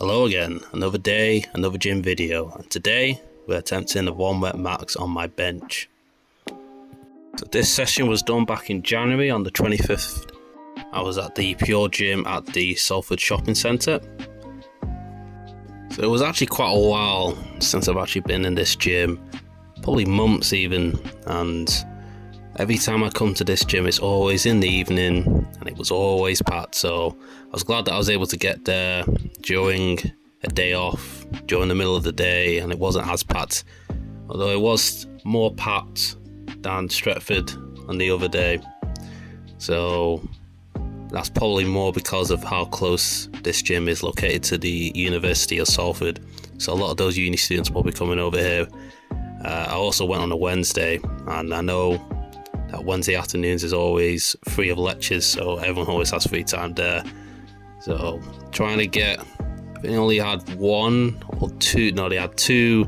Hello again, another day, another gym video, and today we're attempting the 1 rep max on my bench. So this session was done back in January on the 25th. I was at the PureGym at the Salford shopping centre. So it was actually quite a while since I've actually been in this gym, probably months even, and every time I come to this gym it's always in the evening and it was always packed, so I was glad that I was able to get there during a day off, during the middle of the day, and it wasn't as packed, although it was more packed than Stretford on the other day. So that's probably more because of how close this gym is located to the University of Salford, so a lot of those uni students will be coming over here. I also went on a Wednesday, and I know that Wednesday afternoons is always free of lectures, so everyone always has free time there. So trying to get, I think they only had they had two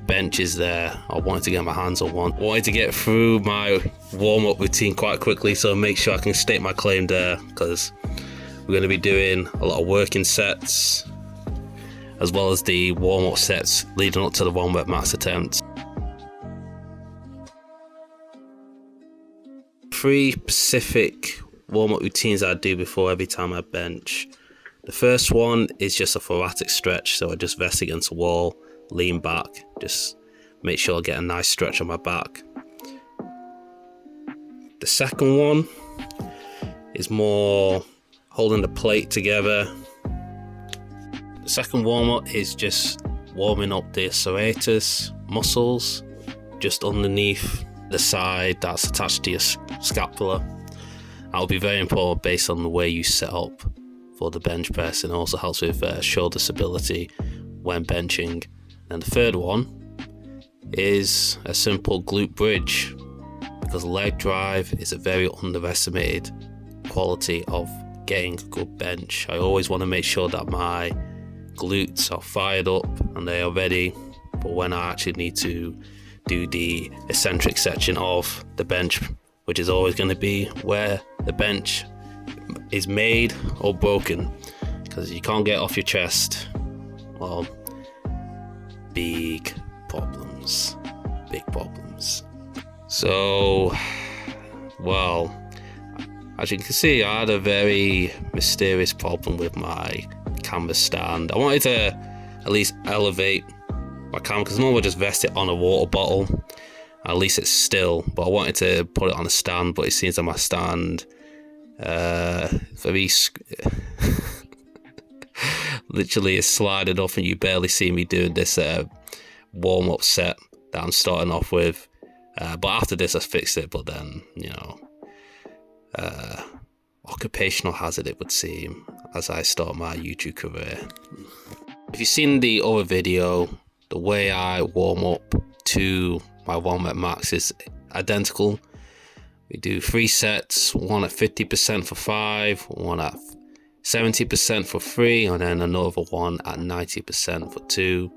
benches there. I wanted to get my hands on one. I wanted to get through my warm-up routine quite quickly, so make sure I can stake my claim there, because we're going to be doing a lot of working sets as well as the warm-up sets leading up to the 1 rep max attempt. 3 specific warm-up routines I do before every time I bench. The first one is just a thoracic stretch, so I just rest against the wall, lean back, just make sure I get a nice stretch on my back. The second one is more holding the plate together. The second warm-up is just warming up the serratus muscles just underneath the side that's attached to your scapula. That'll be very important based on the way you set up for the bench press, and also helps with shoulder stability when benching. And the third one is a simple glute bridge, because leg drive is a very underestimated quality of getting a good bench. I always want to make sure that my glutes are fired up and they are ready for when I actually need to do the eccentric section of the bench, which is always going to be where the bench is made or broken, because you can't get off your chest. Well, big problems. So, well, as you can see, I had a very mysterious problem with my camera stand. I wanted to at least elevate my camera, because normally I just rest it on a water bottle, at least it's still, but I wanted to put it on a stand, but it seems that my stand literally is sliding off, and you barely see me doing this warm-up set that I'm starting off with, but after this I fixed it. But then, occupational hazard it would seem, as I start my YouTube career. If you've seen the other video, the way I warm up to my 1 rep max is identical. We do 3 sets, one at 50% for 5, one at 70% for 3, and then another one at 90% for 2.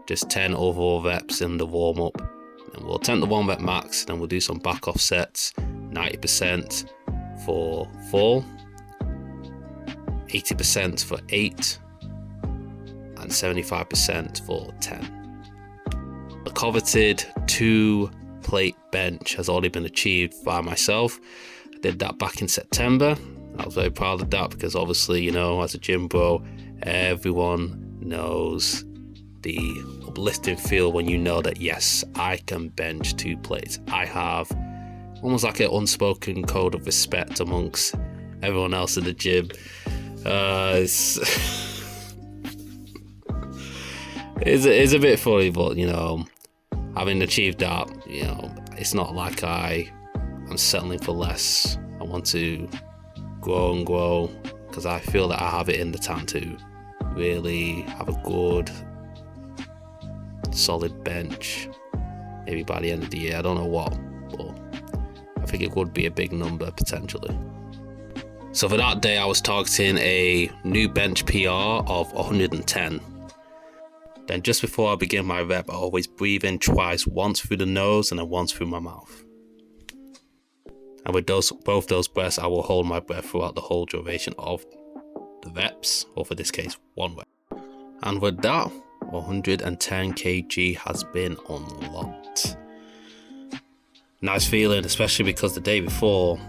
Just 10 overall reps in the warm up. And we'll attempt the 1 rep max, and then we'll do some back off sets, 90% for 4, 80% for 8, and 75% for 10. The coveted 2 plate bench has already been achieved by myself. I did that back in September. I was very proud of that, because obviously, as a gym bro, everyone knows the uplifting feel when you know that, yes, I can bench 2 plates. I have almost like an unspoken code of respect amongst everyone else in the gym. It's a bit funny, but having achieved that, it's not like I'm settling for less. I want to grow and grow, because I feel that I have it in the tank to really have a good, solid bench. Maybe by the end of the year, I don't know what, but I think it would be a big number potentially. So for that day, I was targeting a new bench PR of 110. Then just before I begin my rep, I always breathe in twice, once through the nose and then once through my mouth. And with both those breaths, I will hold my breath throughout the whole duration of the reps, or for this case, 1 rep. And with that, 110 kg has been unlocked. Nice feeling, especially because the day before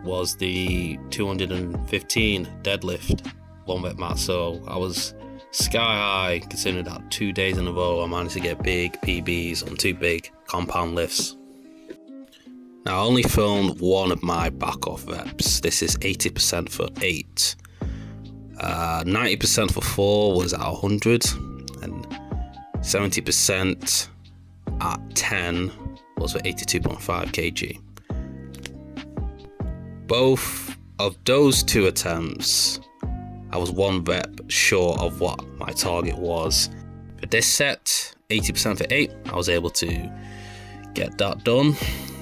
was the 215 deadlift 1 rep max, so I was sky high considering that 2 days in a row I managed to get big PBs on 2 big compound lifts. Now I only filmed one of my back off reps. This is 80% for 8. 90% for 4 was at 100, and 70% at 10 was for 82.5 kg. Both of those 2 attempts, I was 1 rep short of what my target was. For this set, 80% for 8, I was able to get that done,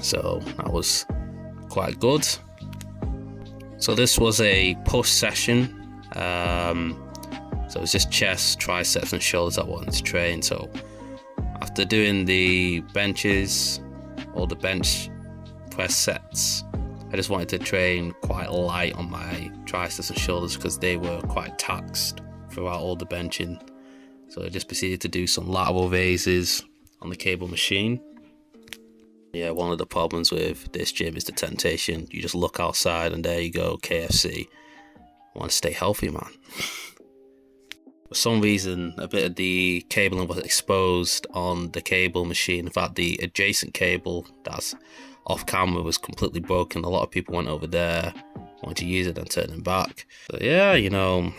so that was quite good. So this was a push session. So it was just chest, triceps and shoulders I wanted to train. So after doing the benches, all the bench press sets, I just wanted to train quite light on my triceps and shoulders because they were quite taxed throughout all the benching. So I just proceeded to do some lateral raises on the cable machine. Yeah, one of the problems with this gym is the temptation. You just look outside and there you go, KFC. I want to stay healthy, man. For some reason, a bit of the cabling was exposed on the cable machine. In fact, the adjacent cable that's off camera was completely broken. A lot of people went over there, wanted to use it and turn them back. So yeah, you know,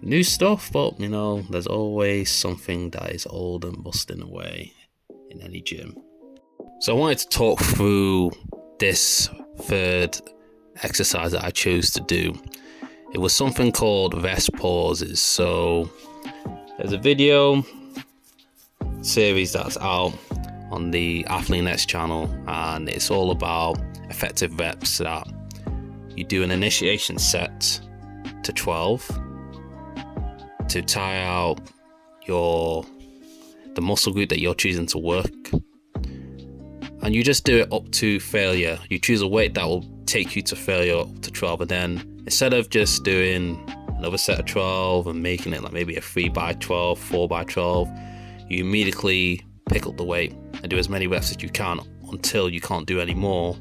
new stuff, but you know, there's always something that is old and busting away in any gym. So I wanted to talk through this third exercise that I chose to do. It was something called rest pauses. So there's a video series that's out on the Athlean channel, and it's all about effective reps that you do an initiation set to 12 to tire out the muscle group that you're choosing to work, and you just do it up to failure. You choose a weight that will take you to failure up to 12, and then instead of just doing another set of 12 and making it like maybe a 3x12, 4x12, you immediately pick up the weight and do as many reps as you can until you can't do any more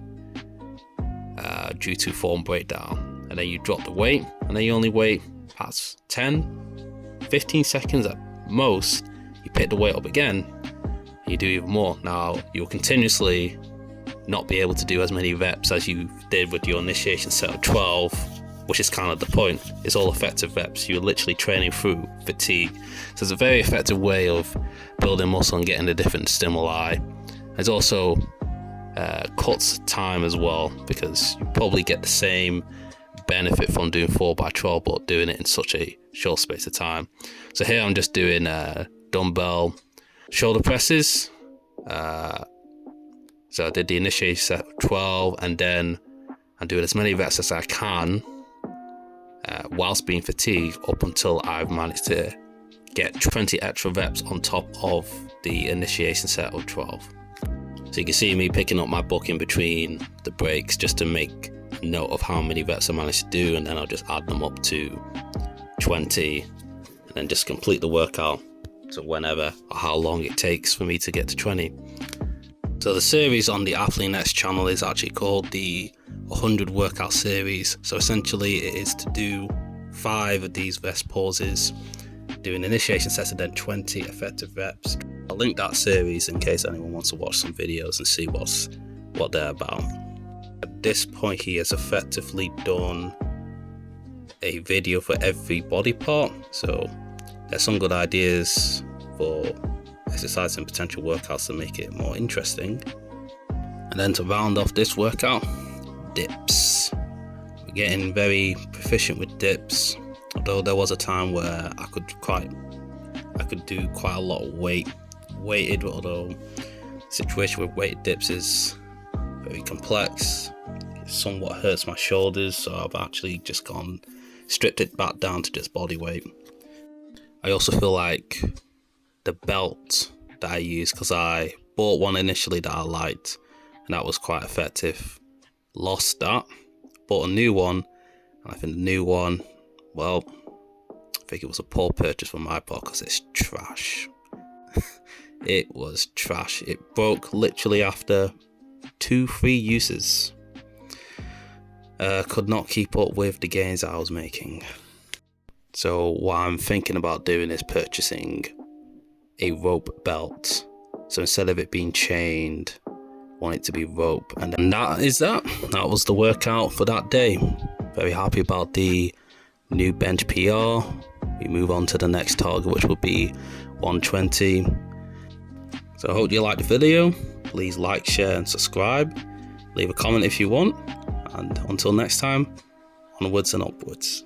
due to form breakdown. And then you drop the weight, and then you only wait past 10, 15 seconds at most, you pick the weight up again, and you do even more. Now, you'll continuously not be able to do as many reps as you did with your initiation set of 12, which is kind of the point. It's all effective reps. You're literally training through fatigue. So it's a very effective way of building muscle and getting the different stimuli. It also cuts time as well, because you probably get the same benefit from doing 4x12 but doing it in such a short space of time. So here I'm just doing dumbbell shoulder presses. So I did the initiation set of 12, and then I'm doing as many reps as I can whilst being fatigued up until I've managed to get 20 extra reps on top of the initiation set of 12. So you can see me picking up my book in between the breaks just to make note of how many reps I managed to do, and then I'll just add them up to 20 and then just complete the workout to whenever or how long it takes for me to get to 20. So the series on the Athlean channel is actually called the 100 workout series. So essentially it is to do 5 of these rest pauses, do an initiation sets and then 20 effective reps. I'll link that series in case anyone wants to watch some videos and see what they're about. At this point he has effectively done a video for every body part, so there's some good ideas for exercise and potential workouts to make it more interesting. And then to round off this workout, dips. We're getting very proficient with dips, although there was a time where I could do quite a lot of weighted, although the situation with weighted dips is very complex. It somewhat hurts my shoulders, so I've actually just stripped it back down to just body weight. I also feel like the belt that I use, because I bought one initially that I liked and that was quite effective, lost that, bought a new one, and I think the new one, well, think it was a poor purchase from my part because it's trash. It was trash. It broke literally after 2-3 uses. Could not keep up with the gains I was making. So what I'm thinking about doing is purchasing a rope belt. So instead of it being chained, I want it to be rope. And that is that. That was the workout for that day. Very happy about the new bench PR. We move on to the next target, which will be 120. So I hope you liked the video. Please like, share and subscribe. Leave a comment if you want. And until next time, onwards and upwards.